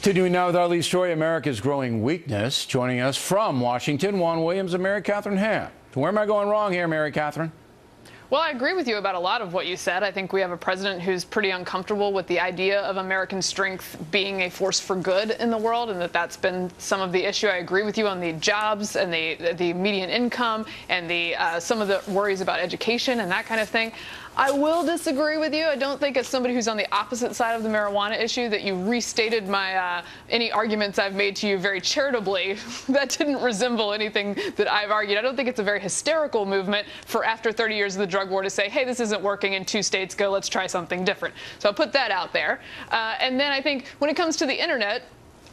Continuing now with our lead story, America's growing weakness. Joining us from Washington, Juan Williams and Mary Katharine Ham. Where am I going wrong here, Mary Katharine? Well, I agree with you about a lot of what you said. I think we have a president who's pretty uncomfortable with the idea of American strength being a force for good in the world, and that's been some of the issue. I agree with you on the jobs and the median income and some of the worries about education and that kind of thing. I will disagree with you. I don't think, as somebody who's on the opposite side of the marijuana issue, that you restated my any arguments I've made to you very charitably. That didn't resemble anything that I've argued. I don't think it's a very hysterical movement for after 30 years of the drug war to say, hey, this isn't working in 2 states, go, let's try something different. So I'll put that out there. And then I think when it comes to the internet,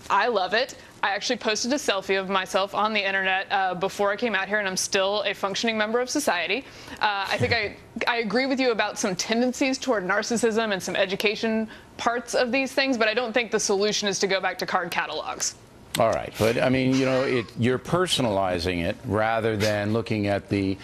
I love it. I actually posted a selfie of myself on the internet before I came out here, and I'm still a functioning member of society. I think I agree with you about some tendencies toward narcissism and some education parts of these things, but I don't think the solution is to go back to card catalogs. All right, but I mean, you know, you're personalizing it rather than looking at the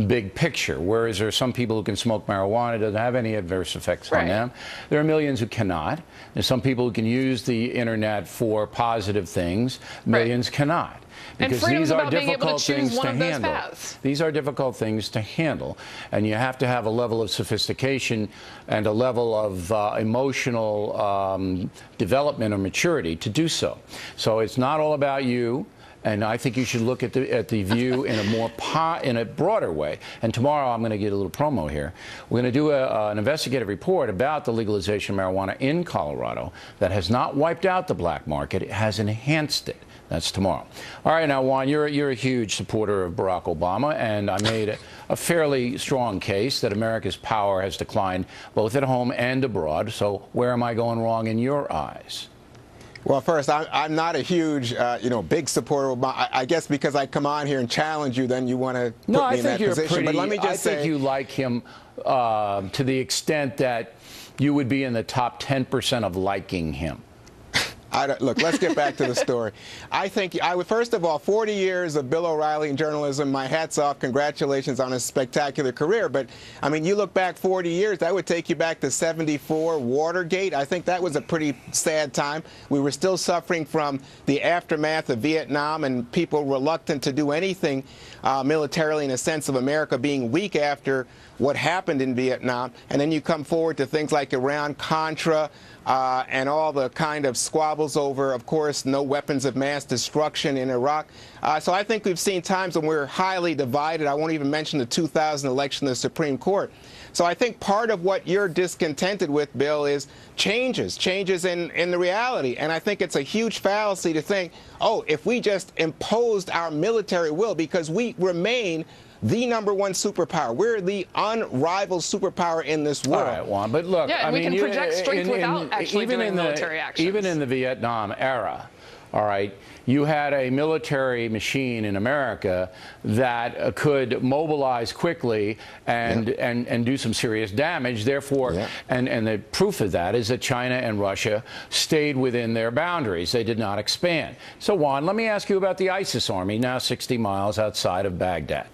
big picture. Whereas there are some people who can smoke marijuana, it doesn't have any adverse effects on them. There are millions who cannot. There's some people who can use the internet for positive things. Millions cannot. Because these are difficult things to handle. These are difficult things to handle. And you have to have a level of sophistication and a level of emotional development or maturity to do so. So it's not all about you. And I think you should look at the view in a broader way. And tomorrow I'm going to get a little promo here. We're going to do an investigative report about the legalization of marijuana in Colorado that has not wiped out the black market. It has enhanced it. That's tomorrow. All right, now, Juan, you're a huge supporter of Barack Obama, and I made a fairly strong case that America's power has declined both at home and abroad. So where am I going wrong in your eyes? Well, first, I'm not a huge, big supporter of Obama. I guess because I come on here and challenge you, then you want to put me in that position. But let me just say, I think you like him to the extent that you would be in the top 10% of liking him. Look, let's get back to the story. I think first of all, 40 years of Bill O'Reilly in journalism, my hat's off. Congratulations on a spectacular career. But, I mean, you look back 40 years, that would take you back to '74, Watergate. I think that was a pretty sad time. We were still suffering from the aftermath of Vietnam and people reluctant to do anything militarily, in a sense of America being weak after what happened in Vietnam. And then you come forward to things like Iran, Contra, and all the kind of squabbles over, of course, no weapons of mass destruction in Iraq. So I think we've seen times when we're highly divided. I won't even mention the 2000 election of the Supreme Court. So I think part of what you're discontented with, Bill, is changes in the reality. And I think it's a huge fallacy to think, oh, if we just imposed our military will, because we remain the #1 superpower. We're the unrivaled superpower in this world. All right, Juan, but look, I mean, we can project strength without actually doing military actions. Even in the Vietnam era, all right, you had a military machine in America that could mobilize quickly and do some serious damage. Therefore, and the proof of that is that China and Russia stayed within their boundaries. They did not expand. So, Juan, let me ask you about the ISIS army, now 60 miles outside of Baghdad.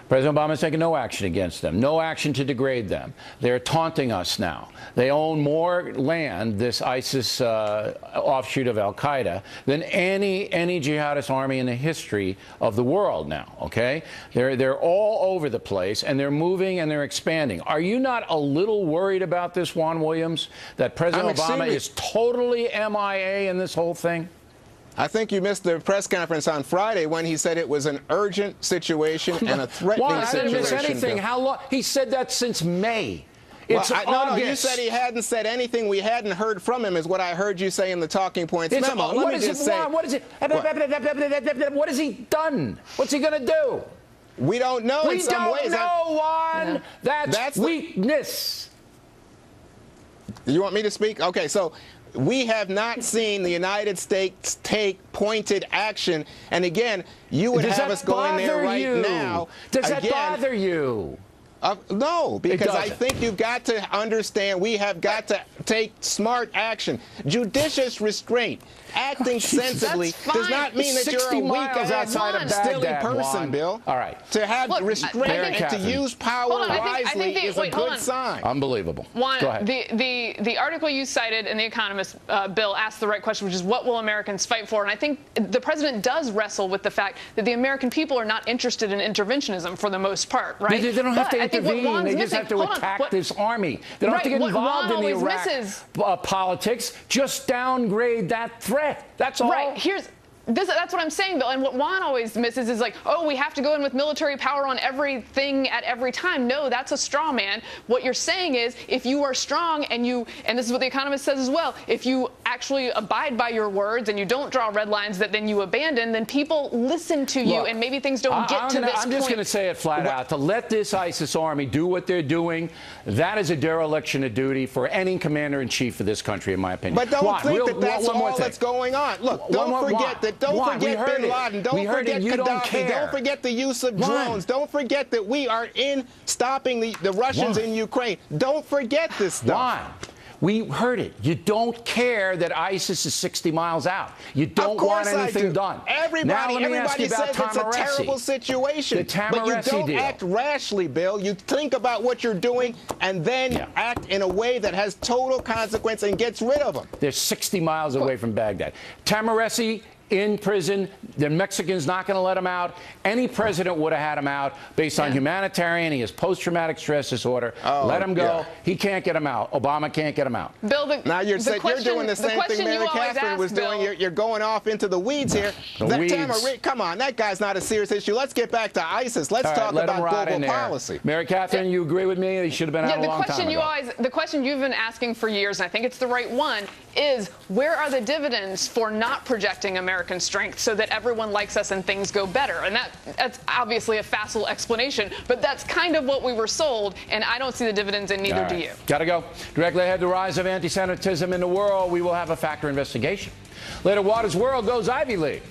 President Obama has taken no action against them, no action to degrade them. They're taunting us now. They own more land, this ISIS offshoot of al-Qaeda, than any jihadist army in the history of the world now, okay? They're all over the place, and they're moving and they're expanding. Are you not a little worried about this, Juan Williams, that President Obama is totally MIA in this whole thing? I think you missed the press conference on Friday when he said it was an urgent situation and a threatening situation. I didn't miss anything. How long? He said that since May. It's no, you said he hadn't said anything. We hadn't heard from him, is what I heard you say in the talking points memo. What has he done? What's he going to do? We don't know in some ways. We don't know, Juan. That's weakness. You want me to speak? Okay, so we have not seen the United States take pointed action. And again, you would have us going there right now. Does that bother you? No, because I doesn't. think you've got to understand we have got to take smart action. Judicious restraint. Acting sensibly does not mean that you're a 60 weak miles outside of silly Baghdad, person, Juan. Bill. All right. To have restraint and to Katharine. use power Hold on, wisely is a good sign. Unbelievable. Juan, Go ahead. the article you cited in The Economist, Bill, asked the right question, which is what will Americans fight for? And I think the president does wrestle with the fact that the American people are not interested in interventionism for the most part, right? They don't have to I think what intervene. Juan's They just missing- have to hold on, attack what- this army. They don't have to Right, get what involved Juan in the always Iraq misses- politics. Just downgrade that threat. That's all. Right. That's what I'm saying, Bill. And what Juan always misses is like, oh, we have to go in with military power on everything at every time. No, that's a straw man. What you're saying is if you are strong and this is what The Economist says as well, if you actually abide by your words and you don't draw red lines that then you abandon, then people listen to you. Look, and maybe things don't get to this point. I'm just going to say it flat out. To let this ISIS army do what they're doing, that is a dereliction of duty for any commander-in-chief of this country, in my opinion. But don't Juan, think that's all that's going on. Look, don't forget that. Don't forget Bin Laden. Don't forget Gaddafi. Don't forget the use of drones. Don't forget that we are in stopping the Russians in Ukraine. Don't forget this stuff. Juan, we heard it. You don't care that ISIS is 60 miles out. You don't want anything done. Everybody says it's a terrible situation. The but you don't act rashly, Bill. You think about what you're doing and then act in a way that has total consequence and gets rid of them. They're 60 miles away from Baghdad. Tamaresi in prison. The Mexicans not going to let him out. Any president would have had him out based on humanitarian. He has post-traumatic stress disorder. Let him go. Yeah. He can't get him out. Obama can't get him out. Bill, now you're doing the same thing Mary Catherine was doing. You're going off into the weeds here. Come on, that guy's not a serious issue. Let's get back to ISIS. Let's talk about global policy. Mary Catherine, you agree with me? He should have been out a long time ago. The question you've been asking for years, and I think it's the right one, is where are the dividends for not projecting American strength so that everyone likes us and things go better? And that's obviously a facile explanation, but that's kind of what we were sold, and I don't see the dividends, and neither do you. Gotta go. Directly ahead, the rise of anti-Semitism in the world. We will have a factor investigation. Later, Water's World goes Ivy League.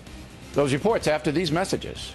Those reports after these messages.